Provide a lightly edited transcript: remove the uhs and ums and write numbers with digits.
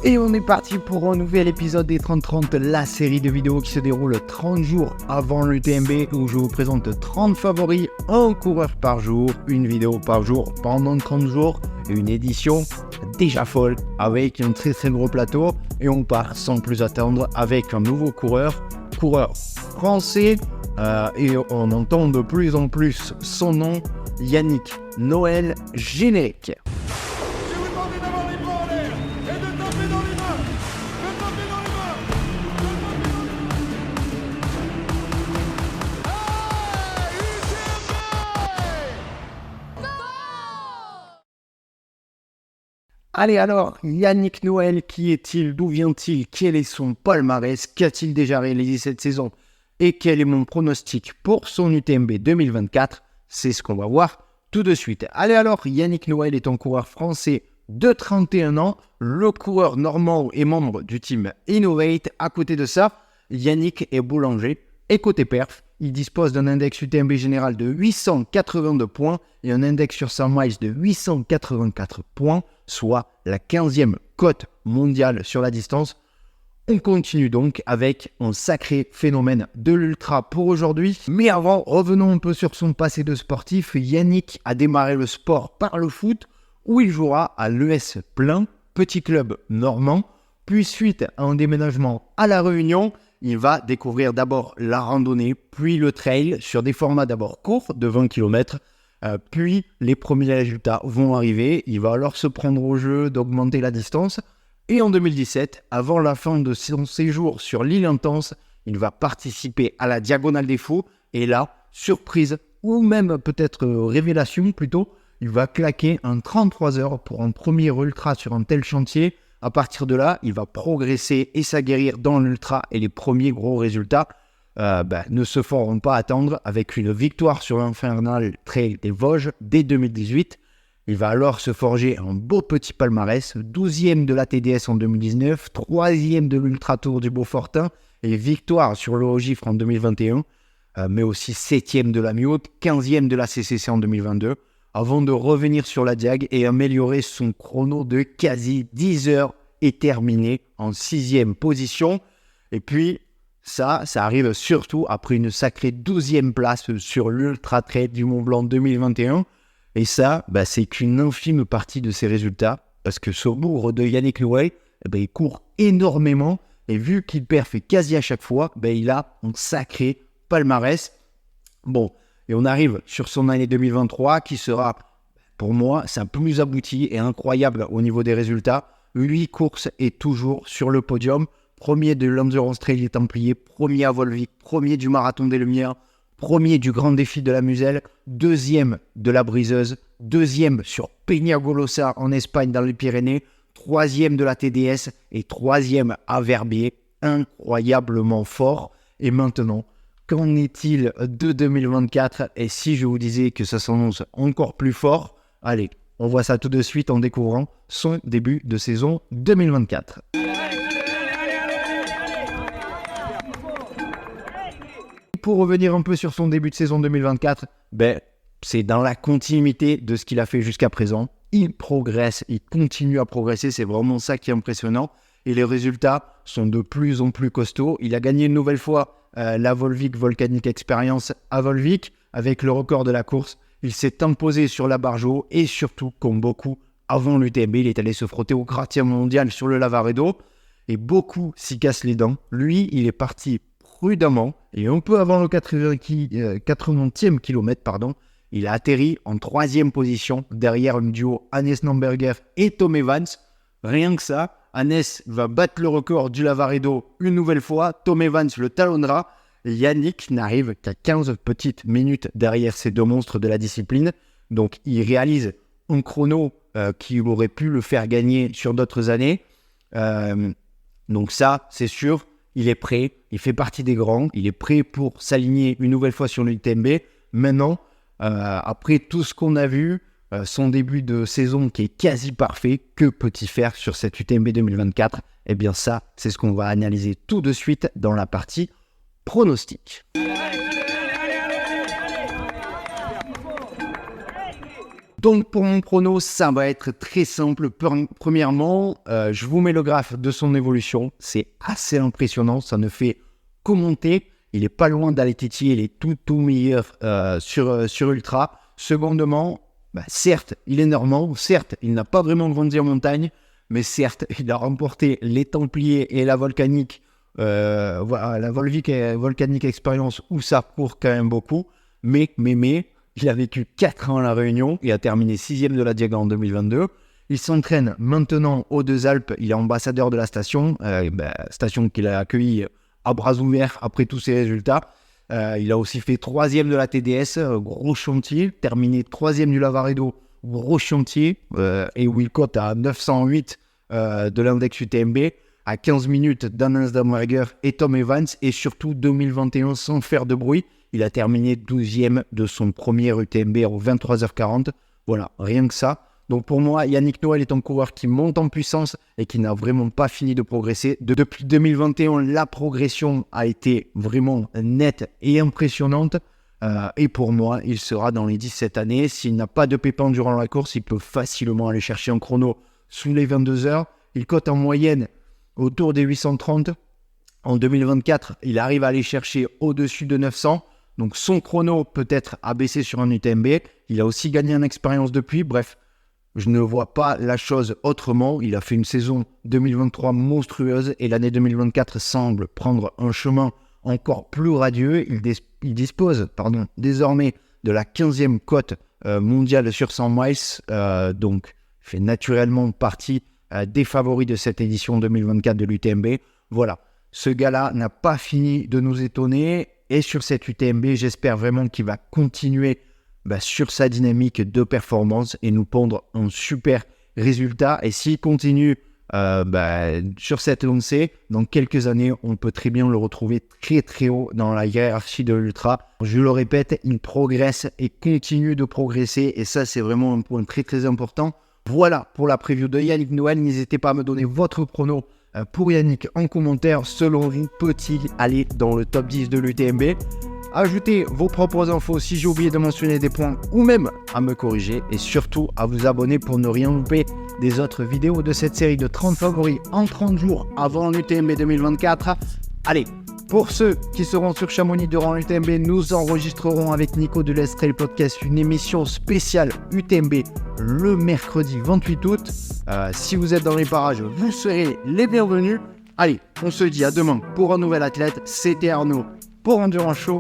Et on est parti pour un nouvel épisode des 30-30, la série de vidéos qui se déroule 30 jours avant l'UTMB où je vous présente 30 favoris, un coureur par jour, une vidéo par jour pendant 30 jours, une édition déjà folle avec un très gros plateau et on part sans plus attendre avec un nouveau coureur français et on entend de plus en plus son nom, Yannick Noël, générique. Allez alors, Yannick Noël, qui est-il, d'où vient-il, quel est son palmarès, qu'a-t-il déjà réalisé cette saison et quel est mon pronostic pour son UTMB 2024, c'est ce qu'on va voir tout de suite. Allez alors, Yannick Noël est un coureur français de 31 ans, le coureur normand et membre du team Innovate. À côté de ça, Yannick est boulanger et côté perf, il dispose d'un index UTMB général de 882 points et un index sur 100 miles de 884 points, soit la 15e cote mondiale sur la distance. On continue donc avec un sacré phénomène de l'ultra pour aujourd'hui. Mais avant, revenons un peu sur son passé de sportif. Yannick a démarré le sport par le foot, où il jouera à l'ES Plain, petit club normand. Puis suite à un déménagement à La Réunion, il va découvrir d'abord la randonnée, puis le trail sur des formats d'abord courts de 20 km. Puis les premiers résultats vont arriver. Il va alors se prendre au jeu d'augmenter la distance. Et en 2017, avant la fin de son séjour sur l'île Intense, il va participer à la Diagonale des Fous. Et là, surprise, ou même peut-être révélation plutôt, il va claquer un 33 heures pour un premier ultra sur un tel chantier. À partir de là, il va progresser et s'aguerrir dans l'ultra et les premiers gros résultats ne se feront pas attendre avec une victoire sur l'Infernal Trail des Vosges dès 2018. Il va alors se forger un beau petit palmarès, 12e de la TDS en 2019, 3e de l'Ultra Tour du Beaufortin et victoire sur le Haut-Gifre en 2021, mais aussi 7e de la Mi-Haute, 15e de la CCC en 2022, avant de revenir sur la Diag et améliorer son chrono de quasi 10 heures et terminer en 6e position. Et puis, ça arrive surtout après une sacrée 12e place sur l'Ultra Trail du Mont Blanc 2021. Et ça, c'est qu'une infime partie de ses résultats, parce que ce bourre de Yannick Noël, il court énormément, et vu qu'il perf quasi à chaque fois, il a un sacré palmarès. Bon, et on arrive sur son année 2023, qui sera, pour moi, sa plus aboutie et incroyable au niveau des résultats. 8 courses et toujours sur le podium. Premier de l'Endurance Trail des Templiers, premier à Volvic, premier du Marathon des Lumières, premier du Grand Défi de la Muselle, deuxième de la Briseuse, deuxième sur Peñagolosa en Espagne dans les Pyrénées, troisième de la TDS et troisième à Verbier. Incroyablement fort. Et maintenant, qu'en est-il de 2024 ? Et si je vous disais que ça s'annonce encore plus fort, allez, on voit ça tout de suite en découvrant son début de saison 2024. Pour revenir un peu sur son début de saison 2024, c'est dans la continuité de ce qu'il a fait jusqu'à présent. Il progresse, il continue à progresser, c'est vraiment ça qui est impressionnant. Et les résultats sont de plus en plus costauds. Il a gagné une nouvelle fois la Volvic Volcanic Experience à Volvic avec le record de la course. Il s'est imposé sur la Bargeau et surtout, comme beaucoup, avant l'UTMB, il est allé se frotter au gratien mondial sur le Lavaredo. Et beaucoup s'y cassent les dents. Lui, il est parti prudemment et un peu avant le 80e kilomètre, il a atterri en 3e position derrière un duo Hannes Namberger et Tom Evans. Rien que ça, Hannes va battre le record du Lavaredo une nouvelle fois, Tom Evans le talonnera. Yannick n'arrive qu'à 15 petites minutes derrière ces deux monstres de la discipline. Donc il réalise un chrono qui aurait pu le faire gagner sur d'autres années. Donc ça, c'est sûr, il est prêt, il fait partie des grands, il est prêt pour s'aligner une nouvelle fois sur l'UTMB. Maintenant, après tout ce qu'on a vu, son début de saison qui est quasi parfait, que peut-il faire sur cette UTMB 2024 ? Eh bien ça, c'est ce qu'on va analyser tout de suite dans la partie pronostic. Donc pour mon prono, ça va être très simple. Premièrement, je vous mets le graphe de son évolution. C'est assez impressionnant, ça ne fait que monter. Il n'est pas loin d'aller titiller les tout meilleurs sur Ultra. Secondement, certes, il est normand. Certes, il n'a pas vraiment grandi en montagne. Mais certes, il a remporté les Templiers et la Volcanique. La Volcanique Experience où ça court quand même beaucoup. Mais, il a vécu 4 ans à La Réunion et a terminé 6e de la Diaga en 2022. Il s'entraîne maintenant aux Deux Alpes. Il est ambassadeur de la station, station qu'il a accueillie à bras ouverts après tous ses résultats. Il a aussi fait 3e de la TDS, gros chantier. Terminé 3e du Lavaredo, gros chantier. Et où il cote à 908 de l'index UTMB, à 15 minutes d'Annas Dammerger et Tom Evans. Et surtout 2021 sans faire de bruit. Il a terminé 12e de son premier UTMB au 23h40. Voilà, rien que ça. Donc pour moi, Yannick Noël est un coureur qui monte en puissance et qui n'a vraiment pas fini de progresser. Depuis 2021, la progression a été vraiment nette et impressionnante. Et pour moi, il sera dans les 17 années. S'il n'a pas de pépin durant la course, il peut facilement aller chercher un chrono sous les 22 heures. Il cote en moyenne autour des 830. En 2024, il arrive à aller chercher au-dessus de 900. Donc son chrono peut-être a baissé sur un UTMB. Il a aussi gagné en expérience depuis. Bref, je ne vois pas la chose autrement. Il a fait une saison 2023 monstrueuse et l'année 2024 semble prendre un chemin encore plus radieux. Il dispose désormais de la 15e cote mondiale sur 100 miles. Donc il fait naturellement partie des favoris de cette édition 2024 de l'UTMB. Voilà, ce gars-là n'a pas fini de nous étonner. Et sur cette UTMB, j'espère vraiment qu'il va continuer sur sa dynamique de performance et nous pondre un super résultat. Et s'il continue sur cette lancée, dans quelques années, on peut très bien le retrouver très très haut dans la hiérarchie de l'Ultra. Je le répète, il progresse et continue de progresser. Et ça, c'est vraiment un point très très important. Voilà pour la preview de Yannick Noël. N'hésitez pas à me donner votre prono pour Yannick en commentaire. Selon vous, peut-il aller dans le top 10 de l'UTMB? Ajoutez vos propres infos si j'ai oublié de mentionner des points ou même à me corriger. Et surtout à vous abonner pour ne rien louper des autres vidéos de cette série de 30 favoris en 30 jours avant l'UTMB 2024. Allez, pour ceux qui seront sur Chamonix durant l'UTMB, nous enregistrerons avec Nico de l'Est Trail Podcast une émission spéciale UTMB le mercredi 28 août. Si vous êtes dans les parages, vous serez les bienvenus. Allez, on se dit à demain pour un nouvel athlète. C'était Arnaud pour Endurance Show.